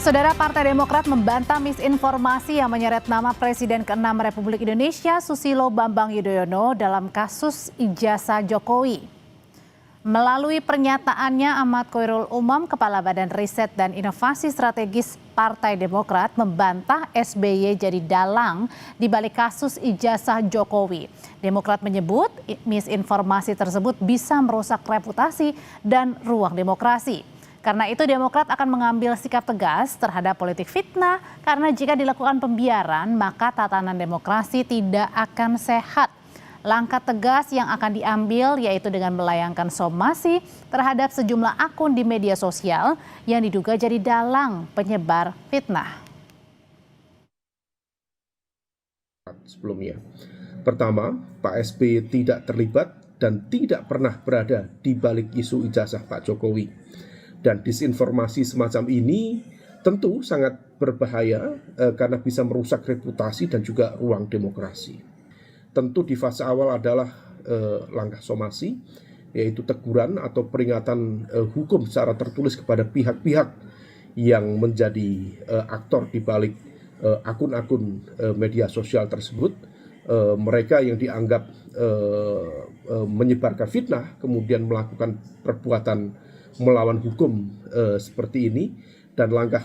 Saudara, Partai Demokrat membantah misinformasi yang menyeret nama Presiden ke-6 Republik Indonesia Susilo Bambang Yudhoyono dalam kasus ijazah Jokowi. Melalui pernyataannya, Ahmad Khoirul Umam, Kepala Badan Riset dan Inovasi Strategis Partai Demokrat, membantah SBY jadi dalang di balik kasus ijazah Jokowi. Demokrat menyebut misinformasi tersebut bisa merusak reputasi dan ruang demokrasi. Karena itu Demokrat akan mengambil sikap tegas terhadap politik fitnah karena jika dilakukan pembiaran maka tatanan demokrasi tidak akan sehat. Langkah tegas yang akan diambil yaitu dengan melayangkan somasi terhadap sejumlah akun di media sosial yang diduga jadi dalang penyebar fitnah. Sebelumnya, pertama, Pak SBY tidak terlibat dan tidak pernah berada di balik isu ijazah Pak Jokowi. Dan disinformasi semacam ini tentu sangat berbahaya karena bisa merusak reputasi dan juga ruang demokrasi. Tentu di fase awal adalah langkah somasi, yaitu teguran atau peringatan hukum secara tertulis kepada pihak-pihak yang menjadi aktor di balik akun-akun media sosial tersebut. Mereka yang dianggap menyebarkan fitnah kemudian melakukan perbuatan melawan hukum seperti ini, dan langkah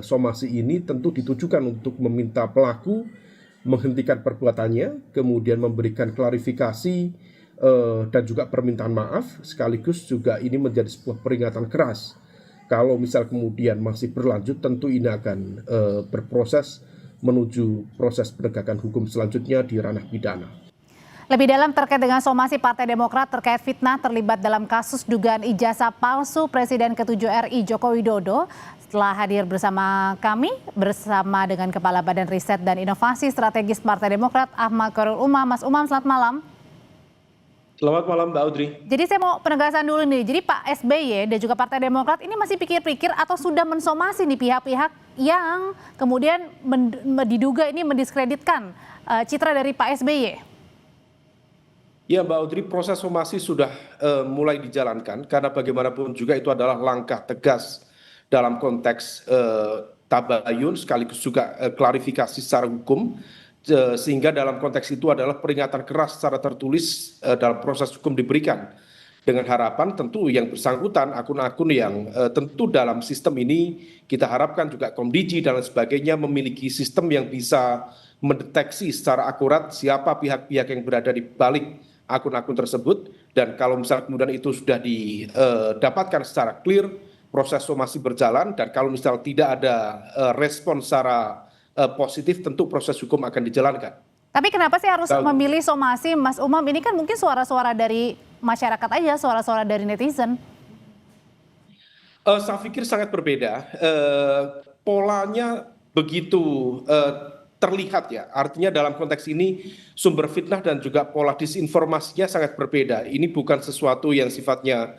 somasi ini tentu ditujukan untuk meminta pelaku menghentikan perbuatannya, kemudian memberikan klarifikasi dan juga permintaan maaf, sekaligus juga ini menjadi sebuah peringatan keras. Kalau misal kemudian masih berlanjut, tentu ini akan berproses menuju proses penegakan hukum selanjutnya di ranah pidana. Lebih dalam terkait dengan somasi Partai Demokrat terkait fitnah terlibat dalam kasus dugaan ijazah palsu Presiden ke-7 RI Joko Widodo, setelah hadir bersama kami, bersama dengan Kepala Badan Riset dan Inovasi Strategis Partai Demokrat, Ahmad Khoirul Umam. Mas Umam, selamat malam. Selamat malam, Mbak Audrey. Jadi saya mau penegasan dulu nih, jadi Pak SBY dan juga Partai Demokrat ini masih pikir-pikir atau sudah mensomasi nih pihak-pihak yang kemudian diduga ini mendiskreditkan citra dari Pak SBY? Ya, Mbak Audrey, proses somasi sudah mulai dijalankan karena bagaimanapun juga itu adalah langkah tegas dalam konteks tabayun sekaligus juga klarifikasi secara hukum, sehingga dalam konteks itu adalah peringatan keras secara tertulis dalam proses hukum diberikan, dengan harapan tentu yang bersangkutan akun-akun yang tentu dalam sistem ini kita harapkan juga Komdiji dan lain sebagainya memiliki sistem yang bisa mendeteksi secara akurat siapa pihak-pihak yang berada di balik akun-akun tersebut, dan kalau misalnya kemudian itu sudah didapatkan secara clear, proses somasi berjalan, dan kalau misal tidak ada respon secara positif, tentu proses hukum akan dijalankan. Tapi kenapa sih harus memilih somasi, Mas Umam? Ini kan mungkin suara-suara dari masyarakat aja, suara-suara dari netizen. Saya pikir sangat berbeda. Polanya begitu terlihat ya, artinya dalam konteks ini sumber fitnah dan juga pola disinformasinya sangat berbeda. Ini bukan sesuatu yang sifatnya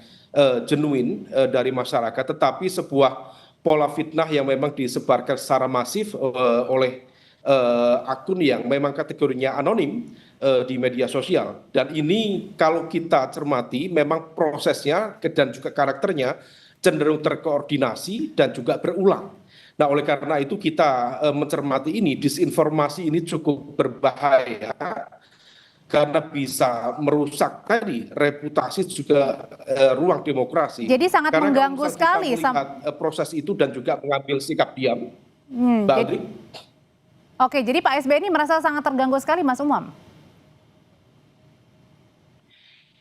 genuine dari masyarakat, tetapi sebuah pola fitnah yang memang disebarkan secara masif oleh akun yang memang kategorinya anonim di media sosial. Dan ini kalau kita cermati memang prosesnya dan juga karakternya cenderung terkoordinasi dan juga berulang. Nah, oleh karena itu kita mencermati ini, disinformasi ini cukup berbahaya karena bisa merusak tadi reputasi juga ruang demokrasi. Jadi sangat karena mengganggu sekali. Kita melihat proses itu dan juga mengambil sikap diam, Mbak Audrey. Oke, jadi Pak SBY ini merasa sangat terganggu sekali, Mas Umam.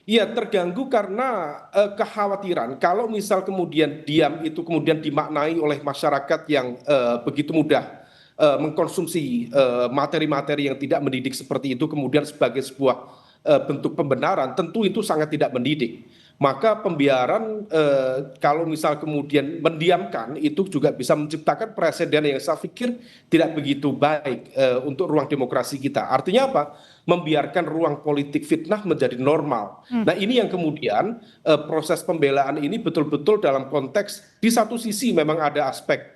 Iya, terganggu karena kekhawatiran kalau misal kemudian diam itu kemudian dimaknai oleh masyarakat yang begitu mudah mengkonsumsi materi-materi yang tidak mendidik seperti itu kemudian sebagai sebuah bentuk pembenaran, tentu itu sangat tidak mendidik. Maka pembiaran kalau misal kemudian mendiamkan itu juga bisa menciptakan presiden yang saya pikir tidak begitu baik untuk ruang demokrasi kita. Artinya apa? Membiarkan ruang politik fitnah menjadi normal. Nah, ini yang kemudian proses pembelaan ini betul-betul dalam konteks di satu sisi memang ada aspek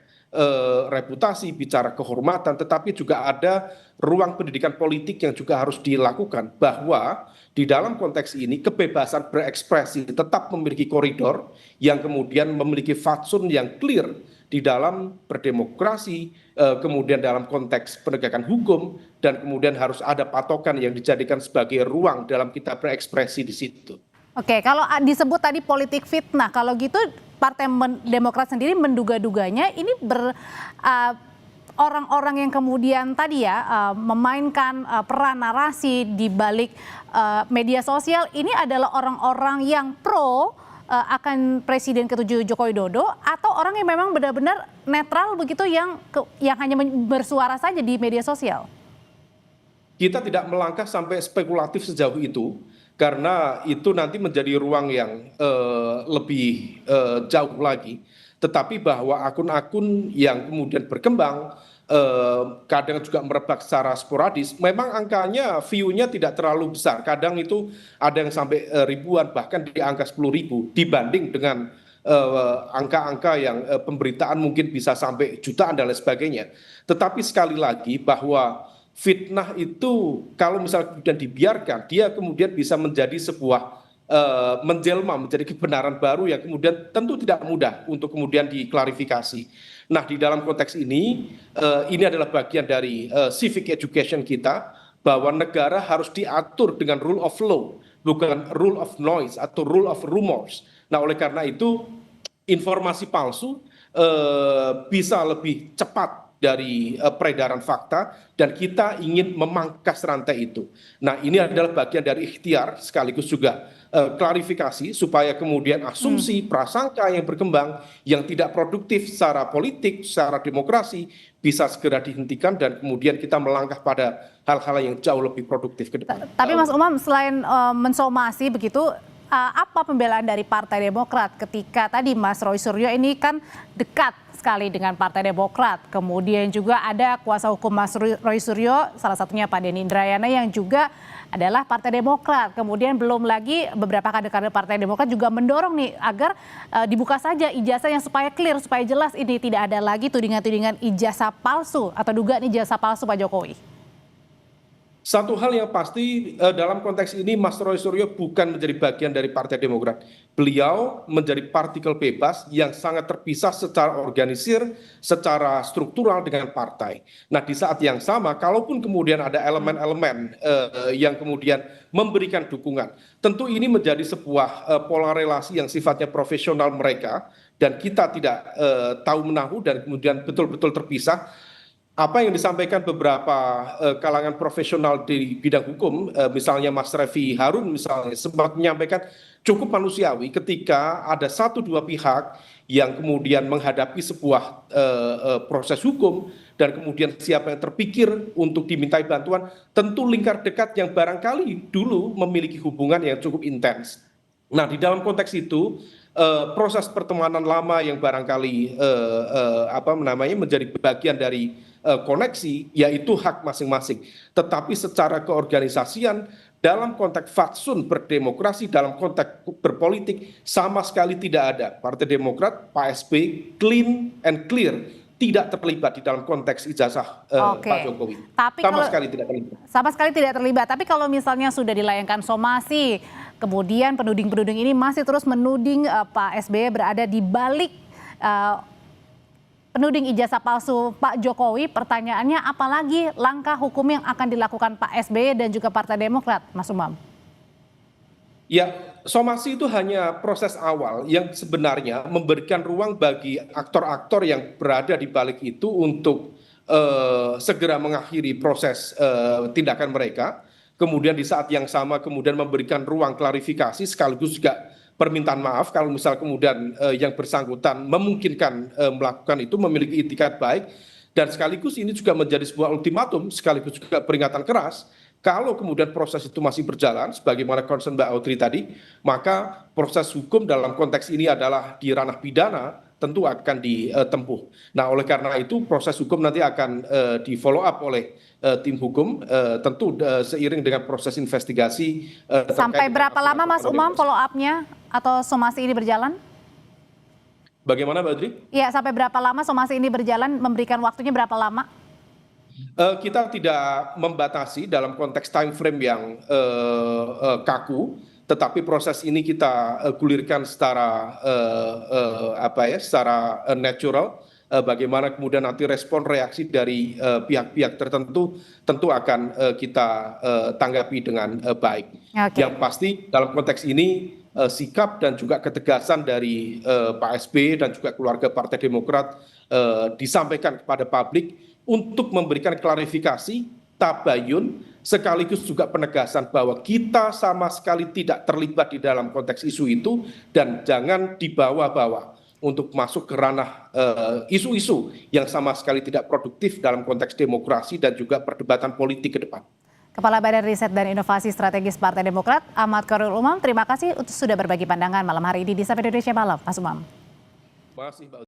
reputasi, bicara kehormatan, tetapi juga ada ruang pendidikan politik yang juga harus dilakukan, bahwa di dalam konteks ini kebebasan berekspresi tetap memiliki koridor yang kemudian memiliki fatsun yang clear di dalam berdemokrasi, kemudian dalam konteks penegakan hukum, dan kemudian harus ada patokan yang dijadikan sebagai ruang dalam kita berekspresi di situ. Oke, kalau disebut tadi politik fitnah, kalau gitu Partai Demokrat sendiri menduga-duganya ini orang-orang yang kemudian tadi ya memainkan peran narasi di balik media sosial ini adalah orang-orang yang pro akan Presiden ke-7 Joko Widodo, atau orang yang memang benar-benar netral begitu yang hanya bersuara saja di media sosial? Kita tidak melangkah sampai spekulatif sejauh itu, karena itu nanti menjadi ruang yang lebih jauh lagi. Tetapi bahwa akun-akun yang kemudian berkembang, kadang juga merebak secara sporadis, memang angkanya, view-nya tidak terlalu besar. Kadang itu ada yang sampai ribuan, bahkan di angka 10.000, dibanding dengan angka-angka yang pemberitaan mungkin bisa sampai jutaan dan lain sebagainya. Tetapi sekali lagi bahwa fitnah itu kalau misalnya kemudian dibiarkan, dia kemudian bisa menjadi sebuah menjelma menjadi kebenaran baru yang kemudian tentu tidak mudah untuk kemudian diklarifikasi. Nah, di dalam konteks ini adalah bagian dari civic education kita, bahwa negara harus diatur dengan rule of law, bukan rule of noise atau rule of rumors. Nah, oleh karena itu informasi palsu bisa lebih cepat dari peredaran fakta, dan kita ingin memangkas rantai itu. Nah, ini adalah bagian dari ikhtiar sekaligus juga klarifikasi supaya kemudian asumsi, prasangka yang berkembang yang tidak produktif secara politik, secara demokrasi bisa segera dihentikan, dan kemudian kita melangkah pada hal-hal yang jauh lebih produktif ke depan. Tapi Mas Umam, selain mensomasi begitu, apa pembelaan dari Partai Demokrat ketika tadi Mas Roy Suryo ini kan dekat sekali dengan Partai Demokrat, kemudian juga ada kuasa hukum Mas Roy Suryo, salah satunya Pak Denny Indrayana yang juga adalah Partai Demokrat, kemudian belum lagi beberapa kader-kader Partai Demokrat juga mendorong nih agar dibuka saja ijazah yang supaya clear, supaya jelas ini tidak ada lagi tudingan-tudingan ijazah palsu atau dugaan ijazah palsu Pak Jokowi. Satu hal yang pasti dalam konteks ini Mas Roy Suryo bukan menjadi bagian dari Partai Demokrat. Beliau menjadi partikel bebas yang sangat terpisah secara organisir, secara struktural dengan partai. Nah, di saat yang sama, kalaupun kemudian ada elemen-elemen yang kemudian memberikan dukungan, tentu ini menjadi sebuah pola relasi yang sifatnya profesional mereka, dan kita tidak tahu menahu dan kemudian betul-betul terpisah. Apa yang disampaikan beberapa kalangan profesional di bidang hukum, misalnya Mas Refy Harun misalnya, sempat menyampaikan cukup manusiawi ketika ada satu dua pihak yang kemudian menghadapi sebuah proses hukum, dan kemudian siapa yang terpikir untuk dimintai bantuan, tentu lingkar dekat yang barangkali dulu memiliki hubungan yang cukup intens. Nah, di dalam konteks itu, proses pertemanan lama yang barangkali menjadi bagian dari koneksi, yaitu hak masing-masing. Tetapi secara keorganisasian, dalam konteks fatsun berdemokrasi, dalam konteks berpolitik, sama sekali tidak ada. Partai Demokrat, Pak SB, clean and clear, tidak terlibat di dalam konteks ijazah Pak Jokowi. Sama sekali tidak terlibat. Tapi kalau misalnya sudah dilayangkan somasi, kemudian penuding-penuding ini masih terus menuding Pak SBY berada di balik penuding ijazah palsu Pak Jokowi, pertanyaannya apalagi langkah hukum yang akan dilakukan Pak SBY dan juga Partai Demokrat, Mas Umam? Ya, somasi itu hanya proses awal yang sebenarnya memberikan ruang bagi aktor-aktor yang berada di balik itu untuk segera mengakhiri proses tindakan mereka. Kemudian di saat yang sama kemudian memberikan ruang klarifikasi sekaligus juga permintaan maaf kalau misal kemudian yang bersangkutan memungkinkan melakukan itu, memiliki itikat baik, dan sekaligus ini juga menjadi sebuah ultimatum sekaligus juga peringatan keras. Kalau kemudian proses itu masih berjalan sebagaimana concern Mbak Audrey tadi, maka proses hukum dalam konteks ini adalah di ranah pidana tentu akan ditempuh. Nah, oleh karena itu proses hukum nanti akan di follow up oleh tim hukum, tentu seiring dengan proses investigasi. Sampai berapa lama Mas Umam follow up-nya atau somasi ini berjalan? Bagaimana, Mbak Adri? Iya, sampai berapa lama somasi ini berjalan, memberikan waktunya berapa lama? Kita tidak membatasi dalam konteks time frame yang kaku, tetapi proses ini kita gulirkan secara secara natural. Bagaimana kemudian nanti respon reaksi dari pihak-pihak tertentu tentu akan kita tanggapi dengan baik. Oke. Yang pasti dalam konteks ini sikap dan juga ketegasan dari Pak SBY dan juga keluarga Partai Demokrat disampaikan kepada publik untuk memberikan klarifikasi, tabayun, sekaligus juga penegasan bahwa kita sama sekali tidak terlibat di dalam konteks isu itu dan jangan dibawa-bawa untuk masuk ke ranah isu-isu yang sama sekali tidak produktif dalam konteks demokrasi dan juga perdebatan politik ke depan. Kepala Badan Riset dan Inovasi Strategis Partai Demokrat, Ahmad Khairul Umam, terima kasih sudah berbagi pandangan malam hari ini di Sapa Indonesia Malam, Mas Umam. Terima kasih, Mbak.